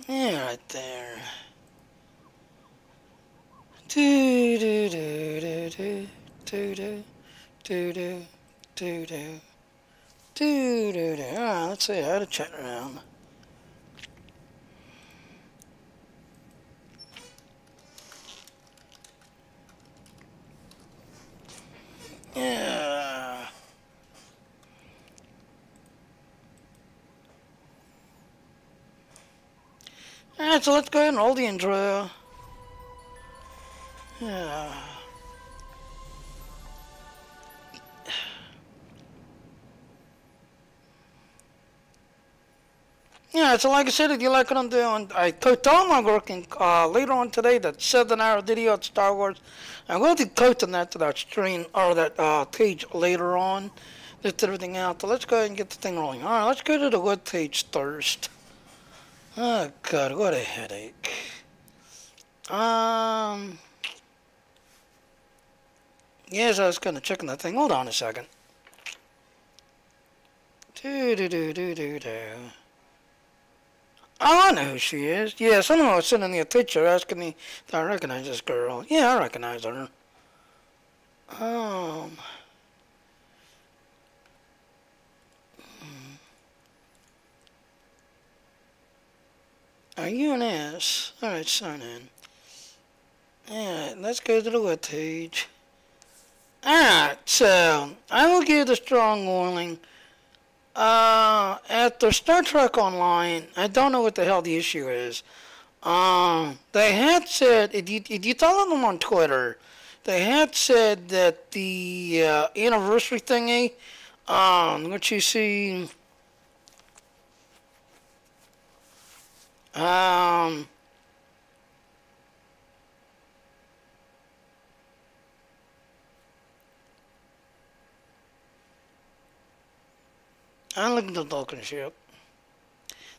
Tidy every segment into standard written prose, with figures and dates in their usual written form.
Yeah, right there. Do do do do do do do do do do do do do do. Alright, let's see how to chat around. Yeah. Alright, so let's go ahead and roll the intro. Yeah. Yeah, so like I said, if you like what I'm doing, I told I'm working later on today, that 7-hour video at Star Wars. I'm going to be posting that to that stream, or that page later on, just everything out. So let's go ahead and get the thing rolling. Alright, let's go to the web page first. Oh god, what a headache. Yes, I was kind of checking that thing. Hold on a second. Do do do do do do. Oh, I know who she is. Yeah, someone was sending me a picture asking me if I recognize this girl. Yeah, I recognize her. Are you an S? Alright, sign in. Alright, let's go to the web page. Alright, so I will give the strong warning. After Star Trek Online, I don't know what the hell the issue is. They had said, if you follow them on Twitter, they had said that the anniversary thingy, what you see, I'm looking at the token ship.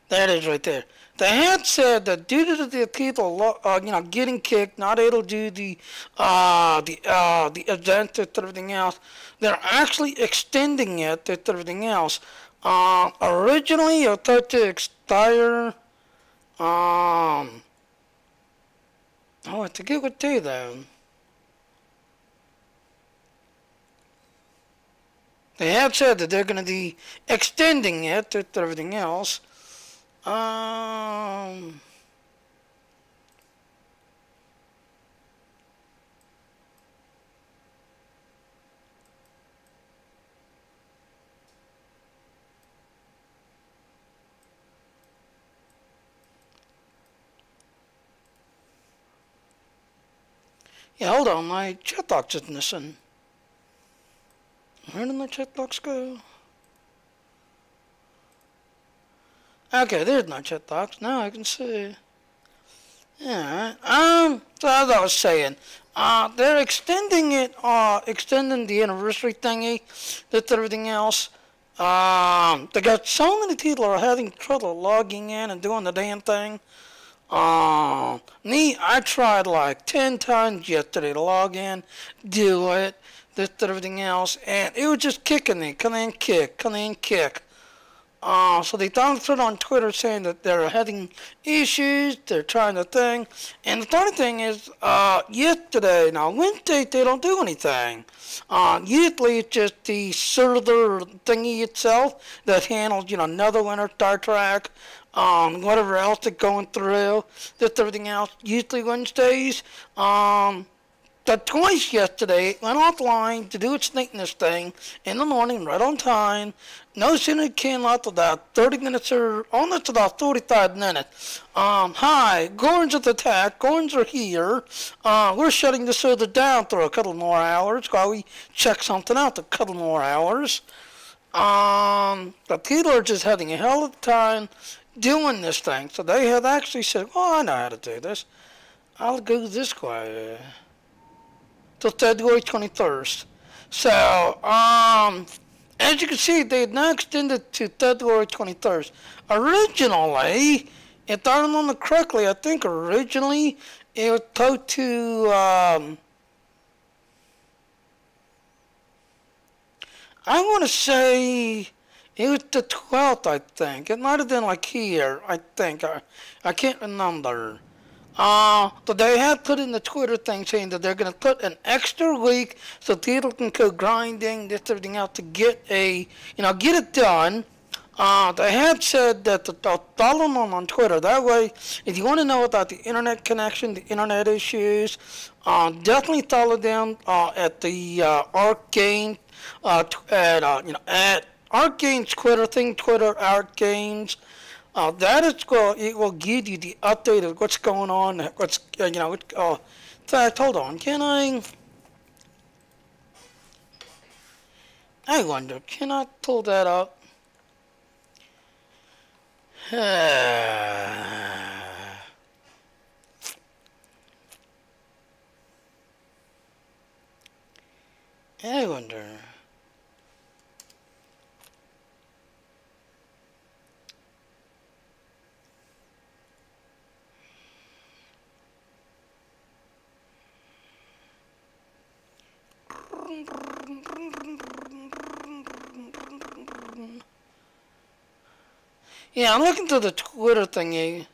That is right there. They had said that due to the people, getting kicked, not able to do the event and everything else, they're actually extending it and everything else. Originally, it was thought to expire. I forget what day though. They have said that they're going to be extending it and everything else. Yeah, hold on, my chat box is missing. Where did my chat box go? Okay, there's my chat box. Now I can see. Yeah. So as I was saying, they're extending it, extending the anniversary thingy, that's everything else. They got so many people are having trouble logging in and doing the damn thing. I tried like 10 times yesterday to log in, do it, this, everything else, and it was just kicking me, come in, kick, come in, kick. So they bounced it on Twitter saying that they're having issues, they're trying to thing. And the funny thing is, yesterday, now Wednesday they don't do anything. Usually it's just the server thingy itself that handles, another winter Star Trek, whatever else they're going through, just everything else. Usually Wednesdays, the twice yesterday it went offline to do its neatness thing in the morning, right on time. No sooner it came out about 30 minutes or almost about 45 minutes. Hi, Gorns at the attack. Gorns are here. We're shutting the server down for a couple more hours while we check something out. A couple more hours. The people are just having a hell of a time doing this thing. So they have actually said, well, I know how to do this. I'll go this way. Till February 21st. So, as you can see, they had now extended to February 21st. Originally, if I remember correctly, I think originally it was supposed to, I want to say It was the 12th, I think. It might have been like here, I think. I can't remember. But they had put in the Twitter thing saying that they're going to put an extra week so people can go grinding, this, everything else to get get it done. They had said that they'll follow them on Twitter. That way, if you want to know about the internet connection, the internet issues, definitely follow them at the Arc Games, at Arc Games Twitter thing, Twitter Arc Games. That is it will give you the update of what's going on, what's in fact, hold on, can I wonder, can I pull that up? I wonder. Yeah, I'm looking through the Twitter thingy.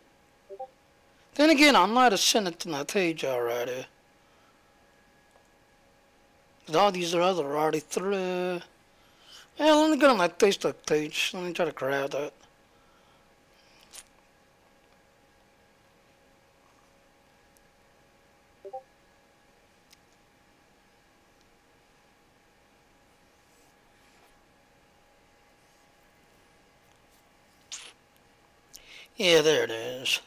Then again, I might have sent it to my page already. All these are other already through. Yeah, let me go to my Facebook page. Let me try to grab that. Yeah, there it is.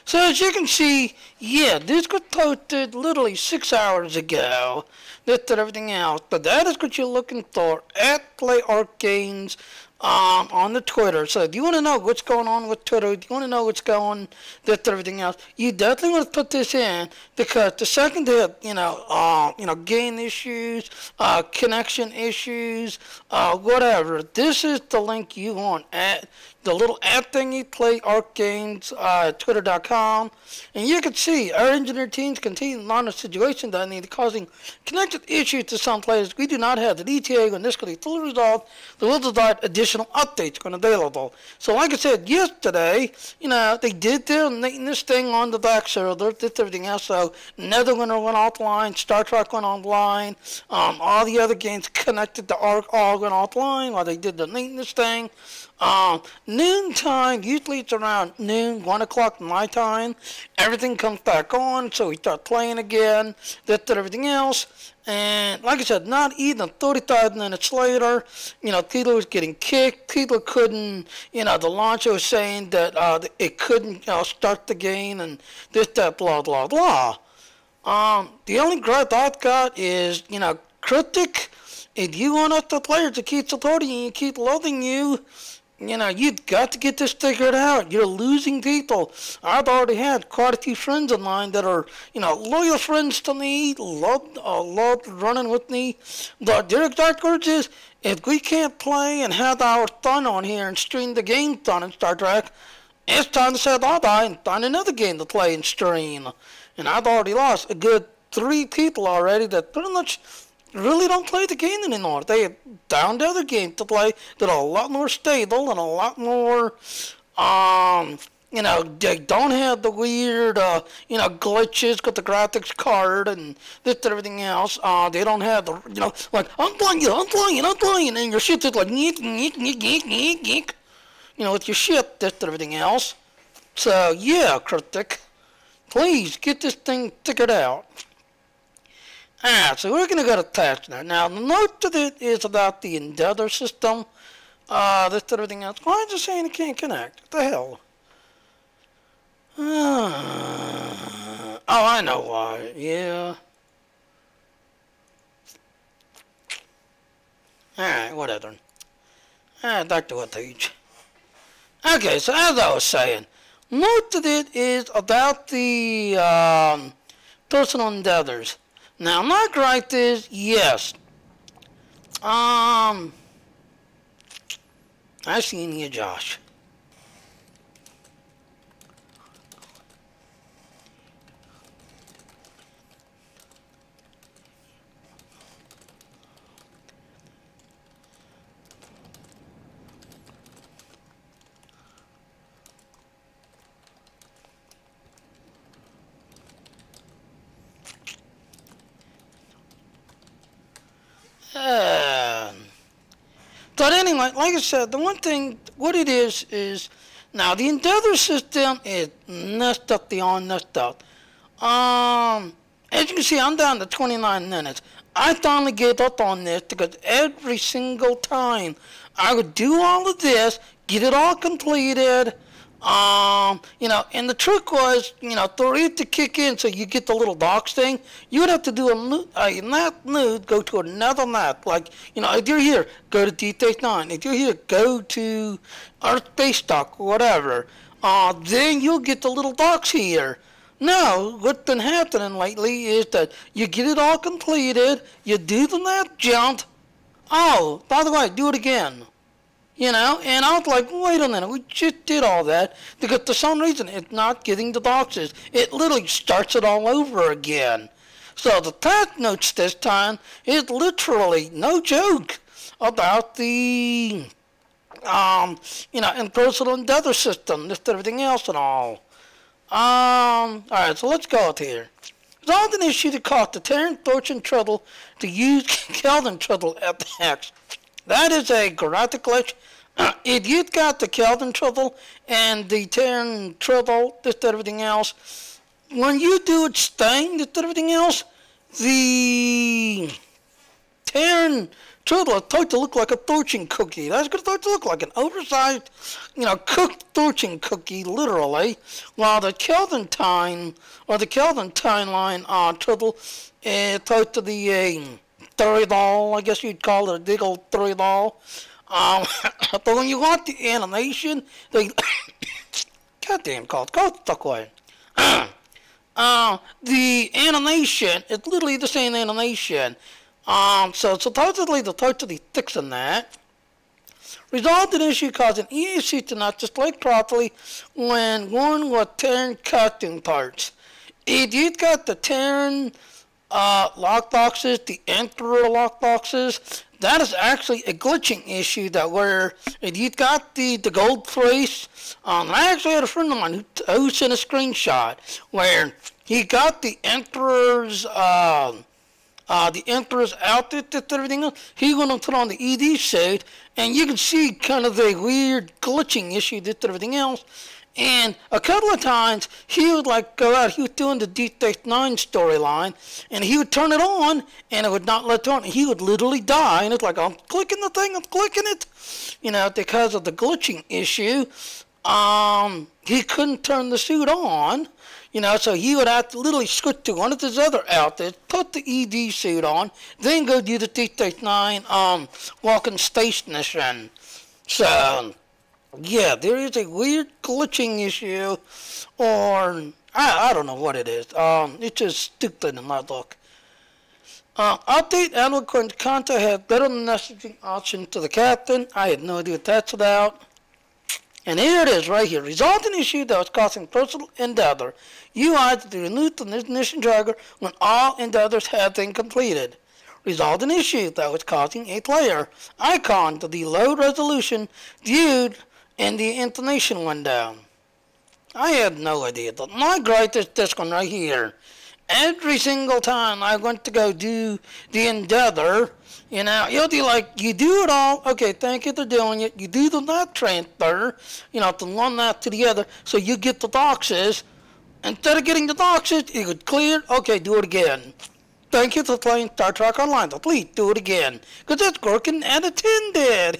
So as you can see, yeah, this got posted literally 6 hours ago. This and everything else, but that is what you're looking for at Play Arcanes on the Twitter. So if you want to know what's going on with Twitter, if you want to know what's going, this and everything else, you definitely want to put this in because the second they have, gain issues, connection issues, whatever. This is the link you want at the little app thingy, Play Arcanes, Twitter.com, and you can see our engineer teams continue to monitor situations that need causing connected issues to some players. We do not have the ETA when this could be fully resolved. There will provide additional updates when available. So like I said yesterday, they did their maintenance thing on the back server, did everything else. So Netherwinter went offline, Star Trek went online, all the other games connected to Arc all went offline while they did the maintenance thing. Noon time, usually it's around noon, 1 o'clock my time, everything comes back on, so we start playing again, that and everything else, and like I said, not even 35 minutes later, people was getting kicked, people couldn't, the launcher was saying that it couldn't start the game, and this, that, blah, blah, blah. The only gripe I've got is, Cryptic, if you want us the players to keep supporting you, keep loving you, you've got to get this figured out. You're losing people. I've already had quite a few friends of mine that are, loyal friends to me, loved running with me. But their exact words is, if we can't play and have our fun on here and stream the game fun in Star Trek, it's time to say bye-bye and find another game to play and stream. And I've already lost a good 3 people already that pretty much really don't play the game anymore. They found other games to play that are a lot more stable and a lot more, they don't have the weird, glitches with the graphics card and this and everything else. They don't have the, like, I'm playing, and your shit's just like, neek, with your shit, this and everything else. So, yeah, Cryptic, please get this thing figured out. Alright, so we're going to go to test now. Now, the note to it is about the Endeavor system. This and everything else. Why is it saying it can't connect? What the hell? Oh, I know why. Yeah. Alright, whatever. Alright, back to what page. Okay, so as I was saying, most of it is about the personal endeavors. Now, my gripe is, yes, I seen you, Josh. like I said, the one thing, what it is now the Endeavor system is messed up beyond messed up. As you can see, I'm down to 29 minutes. I finally gave up on this because every single time I would do all of this, get it all completed, and the trick was, for it to kick in so you get the little docs thing, you would have to do a map nude, go to another map. Like, if you're here, go to D-9. If you're here, go to Earth Space Dock, whatever. Then you'll get the little docs here. Now, what's been happening lately is that you get it all completed, you do the map jump. Oh, by the way, do it again. And I was like, wait a minute, we just did all that, because for some reason it's not getting the boxes. It literally starts it all over again. So the task notes this time is literally, no joke, about the, impersonal Endeavor system, just everything else and all. Alright, so let's go out here. Resolve an issue that caused the Terran Fortune Trouble to use Kelvin Trouble at the X. That is a graphic glitch. If you've got the Kelvin trouble and the Terran trouble, just everything else, when you do its thing, just everything else, the Terran trouble is supposed to look like a fortune cookie. That's going to look like an oversized, cooked fortune cookie, literally, while the Kelvin time, or the Kelvin timeline trouble is supposed to be a $30, I guess you'd call it a big old $30. But when you want the animation, they goddamn called, go stuck away. The animation, it's literally the same animation. So supposedly they're totally fixing that. Resolved an issue causing EAC to not display properly when worn with Terran costume parts. If you've got the Terran lockboxes, the Emperor lockboxes, that is actually a glitching issue that where if you've got the gold trace, I actually had a friend of mine who sent a screenshot where he got the Emperor's outfit and everything else. He went and put on the ED suit, and you can see kind of the weird glitching issue that everything else. And a couple of times, he would go out, he was doing the D-9 storyline, and he would turn it on, and it would not let it on. He would literally die, and it's like, I'm clicking the thing, I'm clicking it. Because of the glitching issue, he couldn't turn the suit on, so he would have to literally switch to one of his other outfits, put the ED suit on, then go do the D-9 walking station mission. So, yeah, there is a weird glitching issue, or I don't know what it is. It's just stupid in my book. Update Admiral Contact has better messaging option to the captain. I had no idea what that's about. And here it is right here. Resolved an issue that was causing personal Endeavor UI to remove the ignition trigger when all Endeavors have been completed. Resolved an issue that was causing a player icon to be low resolution viewed in the information window. I had no idea. But my gripe is this one right here. Every single time I went to go do the Endeavor, you'll be like, you do it all, okay, thank you for doing it. You do the map transfer, from one map to the other, so you get the boxes. Instead of getting the boxes, it would clear, okay, do it again. Thank you for playing Star Trek Online, so please do it again. Because it's working and attended.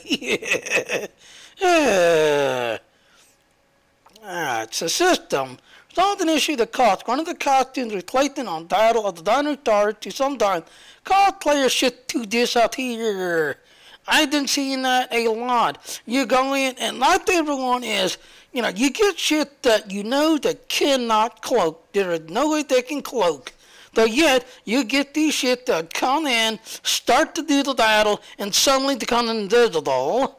Alright, so system. Solved an issue that caused one of the costumes replacement on title of the Dino Star to sometimes cause player shit to disappear. I've been seeing that a lot. You go in, and like everyone is, you get shit that that cannot cloak. There is no way they can cloak. But yet, you get these shit that come in, start to do the battle, and suddenly become invisible.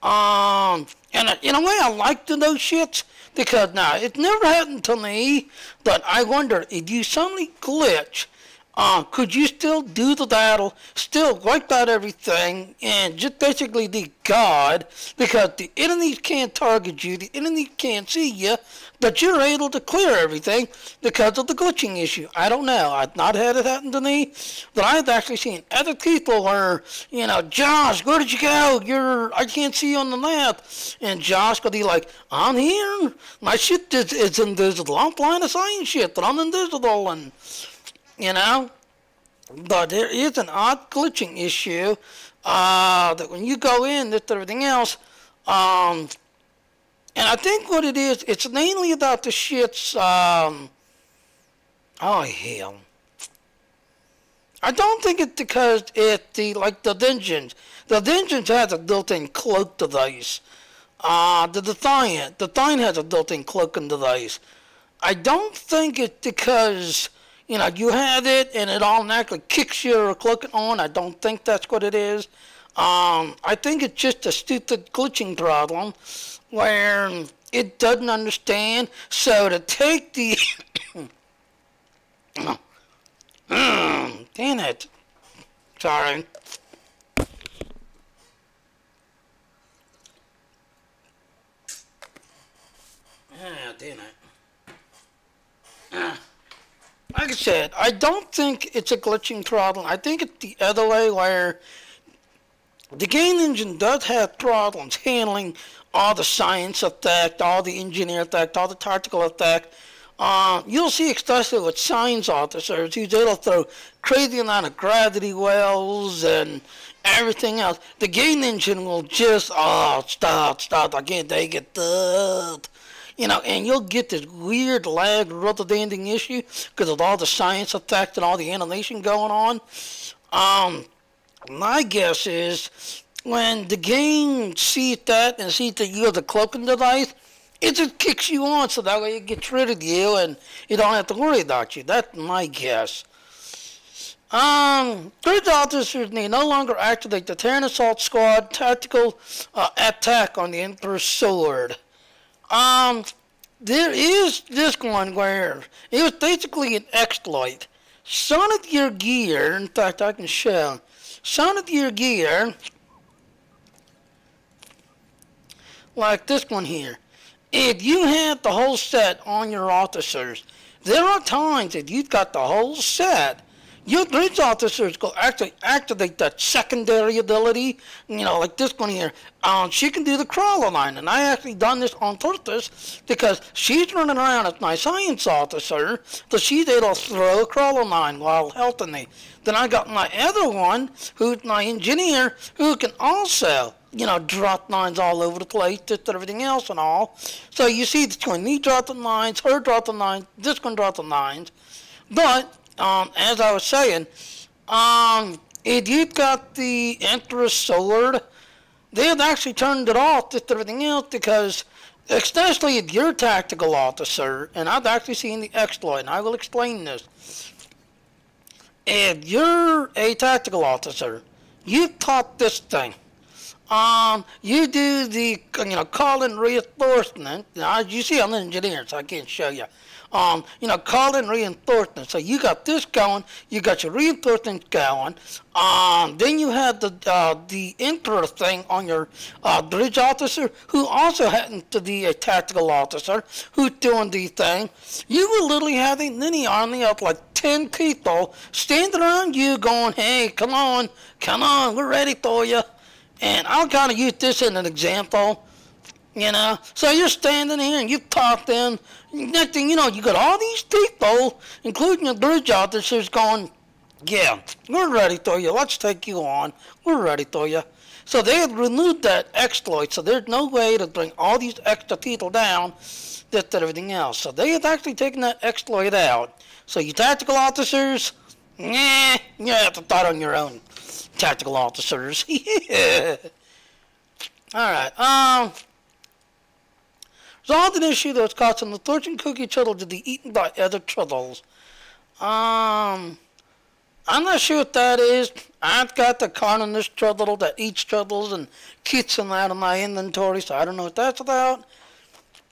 And in a way, I like those shits, because now, it never happened to me, but I wonder if you suddenly glitch, could you still do the battle, still wipe out everything, and just basically be God, because the enemies can't target you, the enemies can't see you, but you're able to clear everything because of the glitching issue? I don't know. I've not had it happen to me, but I've actually seen other people where, Josh, where did you go? I can't see you on the map. And Josh could be like, I'm here. My shit is invisible. I'm blind as sign shit, but I'm invisible, and but there is an odd glitching issue that when you go in, this everything else, and I think what it is, it's mainly about the shits, oh hell, I don't think it's because it's the dungeons. The dungeons has a built-in cloak device. The Defiant has a built-in cloaking device. I don't think it's because you have it and it automatically kicks your cloak on. I don't think that's what it is. I think it's just a stupid glitching problem where it doesn't understand. So to take the damn it. Sorry. Damn it. Like I said, I don't think it's a glitching problem. I think it's the other way, where the game engine does have problems handling all the science effect, all the engineer effect, all the tactical effect. You'll see, especially with science officers, who's able to throw crazy amount of gravity wells and everything else. The game engine will just, stop, I can't take it, and you'll get this weird lag rubber-banding issue because of all the science effect and all the animation going on. My guess is when the game sees that and sees that you have the cloaking device, it just kicks you on, so that way it gets rid of you and you don't have to worry about you. That's my guess. Third officers may no longer activate the Terran Assault Squad tactical attack on the Emperor's Sword. There is this one where it was basically an exploit. Some of your gear, in fact I can show, some of your gear, like this one here, if you have the whole set on your officers, there are times that you've got the whole set, your bridge officers will actually activate that secondary ability, like this one here. She can do the crawler line, and I actually done this on purpose because she's running around as my science officer, so she's able to throw a crawler line while helping me. Then I got my other one, who's my engineer, who can also, drop lines all over the place, just everything else and all. So you see between me dropping lines, her dropping lines, this one dropping lines. But as I was saying, if you've got the Emperor's Sword, they have actually turned it off, just everything else, because especially if you're a tactical officer, and I've actually seen the exploit, and I will explain this. If you're a tactical officer, you've taught this thing. You do the, call in reinforcement. Now, as you see, I'm an engineer, so I can't show you. Call in reinforcement. So you got this going, you got your reinforcement going. Then you have the Emperor thing on your bridge officer, who also happens to be a tactical officer, who's doing the thing. You will literally have a mini army of like 10 people standing around you going, hey, come on, we're ready for you. And I'll kind of use this as an example, So you're standing here and you've talked them. Next thing you know, you got all these people, including the bridge officers, going, yeah, we're ready for you. Let's take you on. We're ready for you. So they have removed that exploit, so there's no way to bring all these extra people down, just everything else. So they have actually taken that exploit out. So you tactical officers, you have to thought on your own. Tactical officers. Yeah. Alright, resolved an issue that was causing the fortune cookie turtle to be eaten by other turtles. I'm not sure what that is. I've got the carnivorous turtle that eats turtles and keeps them out of my inventory, so I don't know what that's about.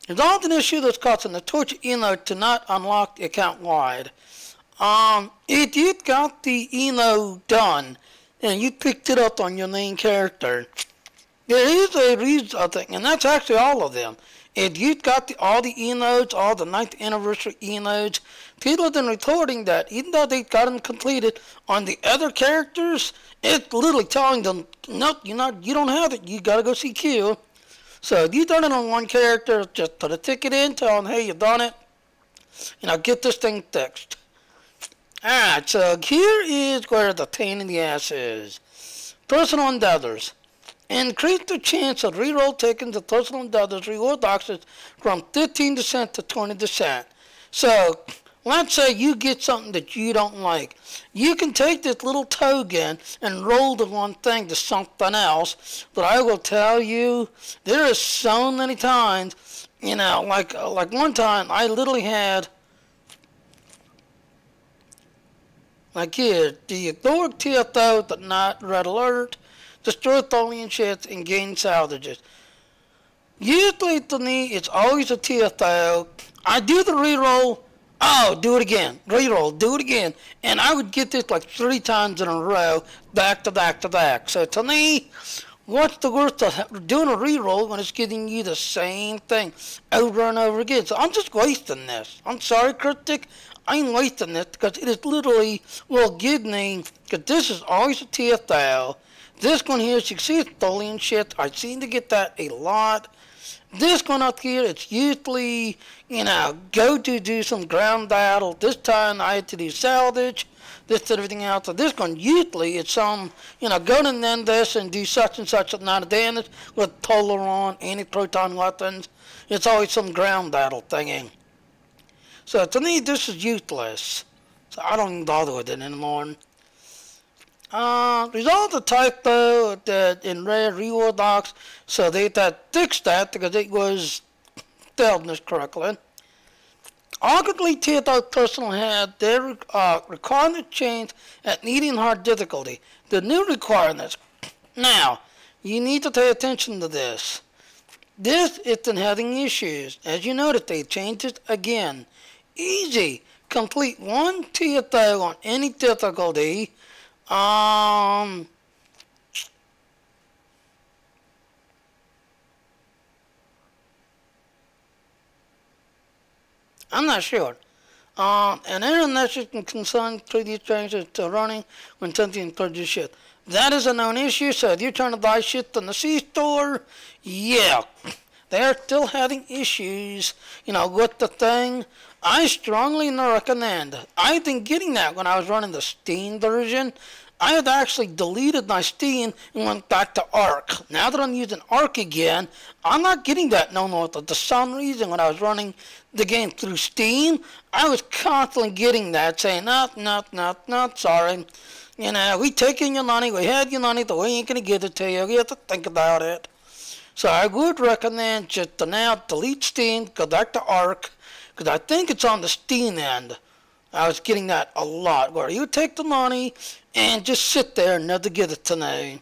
Resolved an issue that's causing the torture email to not unlock the account wide. If you got the done and you picked it up on your main character, there is a reason, I think, and that's actually all of them. If you've got all the all the 9th anniversary people have been reporting that even though they got them completed on the other characters, it's literally telling them, nope, you don't have it. You gotta go see Q. So if you've done it on one character, just put a ticket in, tell them, hey, you've done it. Get this thing fixed. Alright, so here is where the pain in the ass is. Personal endeavors. Increase the chance of reroll tokens of personal endeavors reward boxes from 15% to 20%. So, let's say you get something that you don't like. You can take this little token and roll the one thing to something else. But I will tell you, there is so many times, like one time I literally had, like here, the Authoric TFO, the not red alert, destroy Tholian ships and gain salvages. Usually to me, it's always a TFO. I do the reroll. Oh, do it again. Reroll, do it again. And I would get this like 3 times in a row, back to back to back. So to me, what's the worst of doing a reroll when it's giving you the same thing over and over again? So I'm just wasting this. I'm sorry, Critic. I'm wasting this because it is literally, will give me, because this is always a TFO. This one here, as you can see, it's Tholian shit. I seem to get that a lot. This one up here, it's usually, go to do some ground battle. This time I had to do salvage, this and everything else. So this one, usually, it's some, go to then this and do such and such amount of damage with Toleron, anti-proton weapons. It's always some ground battle thingy. So to me, this is useless. So I don't even bother with it anymore. Resolve the typo that in rare reward box, so they had fixed that because it was spelled correctly. Arguably, TFO personal had their requirement change at medium hard difficulty. The new requirements. Now, you need to pay attention to this. This isn't having issues. As you notice, they changed it again. Easy. Complete 1 TFO on any difficulty. I'm not sure. An error message can concern 3D changes to running when something produces shit. That is a known issue, so if you're trying to buy shit from the C-store, yeah, they're still having issues, with the thing. I strongly recommend. I've been getting that when I was running the Steam version. I had actually deleted my Steam and went back to Arc. Now that I'm using Arc again, I'm not getting that no more. For some reason, when I was running the game through Steam, I was constantly getting that, saying, not, sorry. We taking your money, we had your money, but we ain't going to give it to you. You have to think about it. So I would recommend just to now delete Steam, go back to Arc, because I think it's on the Steam end. I was getting that a lot, where you take the money and just sit there and never give it to me.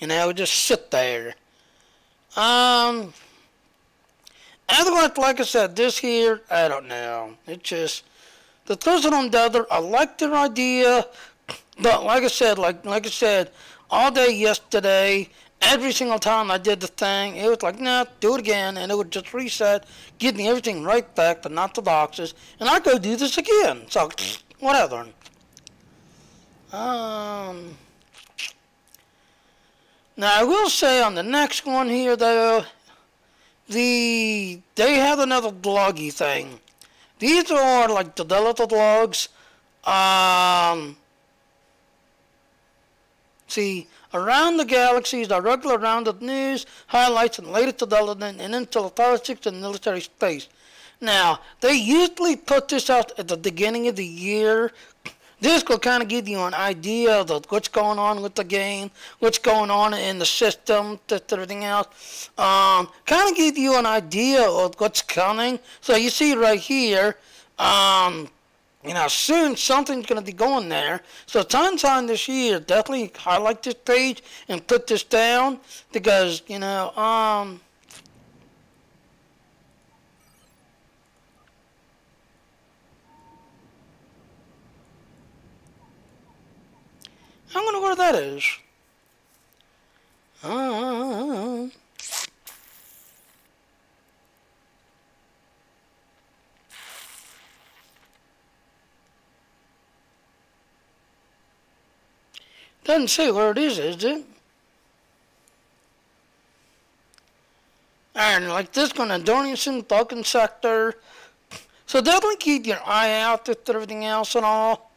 Just sit there. Otherwise, like I said, this here, I don't know. It's just, the personal endeavor, I like their idea, but like I said, all day yesterday, every single time I did the thing, it was like, nah, do it again, and it would just reset, give me everything right back, but not the boxes, and I'd go do this again. So, whatever. Now, I will say on the next one here, though, they have another bloggy thing. These are like the developer blogs. See, around the galaxies are regular rounded news, highlights, and latest development in intel politics and military space. Now, they usually put this out at the beginning of the year. This will kind of give you an idea of what's going on with the game, what's going on in the system, everything else. Kind of give you an idea of what's coming. So you see right here, soon something's going to be going there. So sometime this year, definitely highlight this page and put this down because, I'm gonna go where that is. Doesn't say where it is it? And like this one, a donation token sector. So definitely keep your eye out with everything else and all.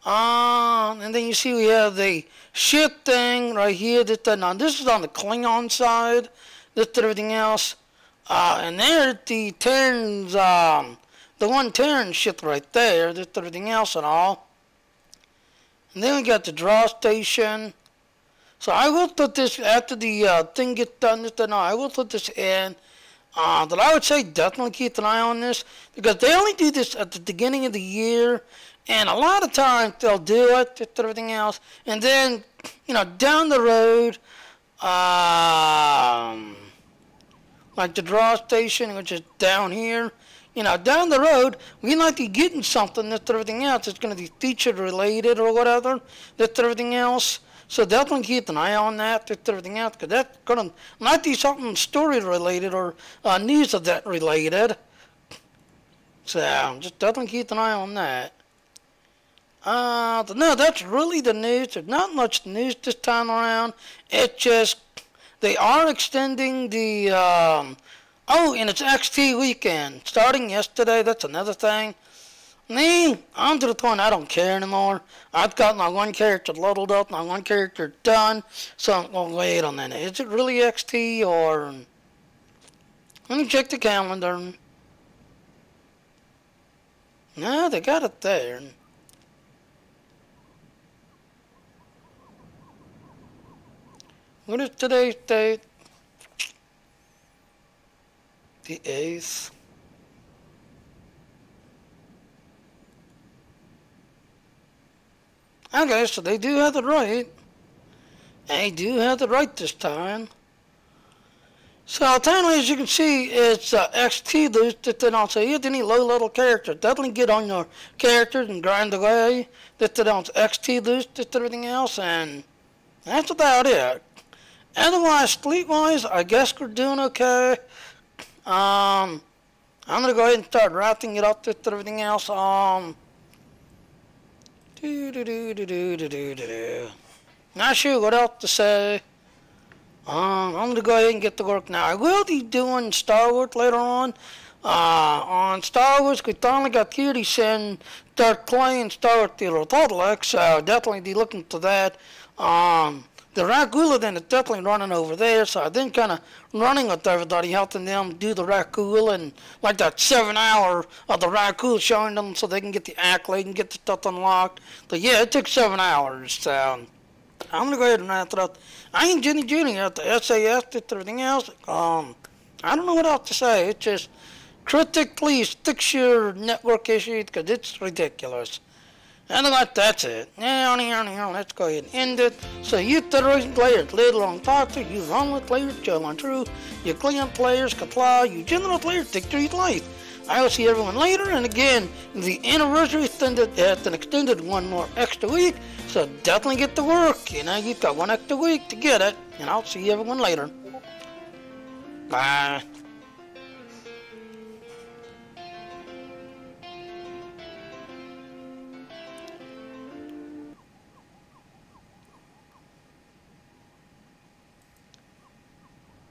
And then you see we have the shit thing right here. Now this is on the Klingon side. This and everything else. And there the Terran's, the one Terran shit right there. This and everything else and all. And then we got the draw station. So I will put this after the thing gets done. I will put this in. That I would say definitely keep an eye on this, because they only do this at the beginning of the year, and a lot of times they'll do it with everything else, and then, you know, down the road, like the draw station, which is down here, you know, down the road, we might be getting something that everything else is going to be featured related or whatever, that everything else. So definitely keep an eye on that, with everything else, because that's going to might be something story related or news of that related. So just definitely keep an eye on that. No, that's really the news. There's not much news this time around. It's just they are extending the and it's XT weekend starting yesterday. That's another thing. Me, I'm to the point I don't care anymore. I've got my one character loaded up, my one character done. So I'm going to wait a minute. Is it really XT or... Let me check the calendar. No, they got it there. What is today's date? The 8th. Okay, so they do have it right. They do have it right this time. So apparently, as you can see, it's XT boosted, and also if any low-level character, definitely get on your characters and grind away. That it's XT boosted, everything else, and that's about it. Otherwise, fleet-wise, I guess we're doing okay. I'm gonna go ahead and start wrapping it up with everything else. Not sure what else to say. I'm going to go ahead and get to work now. I will be doing Star Wars later on. On Star Wars, we finally got Cutie Sin start playing Star Wars The Republic, so definitely be looking to that. The Ragula then is definitely running over there, so I've been kind of running with everybody, helping them do the Ragula, and like that 7 hour of the Ragula, showing them so they can get the accolade and get the stuff unlocked. But yeah, it took 7 hours, so I'm going to go ahead and wrap it up. I ain't Jenny Jr. at the SAS, did everything else. I don't know what else to say. It's just, critic, please fix your network issues, because it's ridiculous. And that's it. Let's go ahead and end it. So you terrorizing players, little on toxic, you wrongly players, chill on true, you clean players, comply, you general players, take to your life. I will see everyone later, and again, the anniversary extended at an extended one more extra week, so definitely get to work. You know, you've got one extra week to get it, and I'll see everyone later. Bye.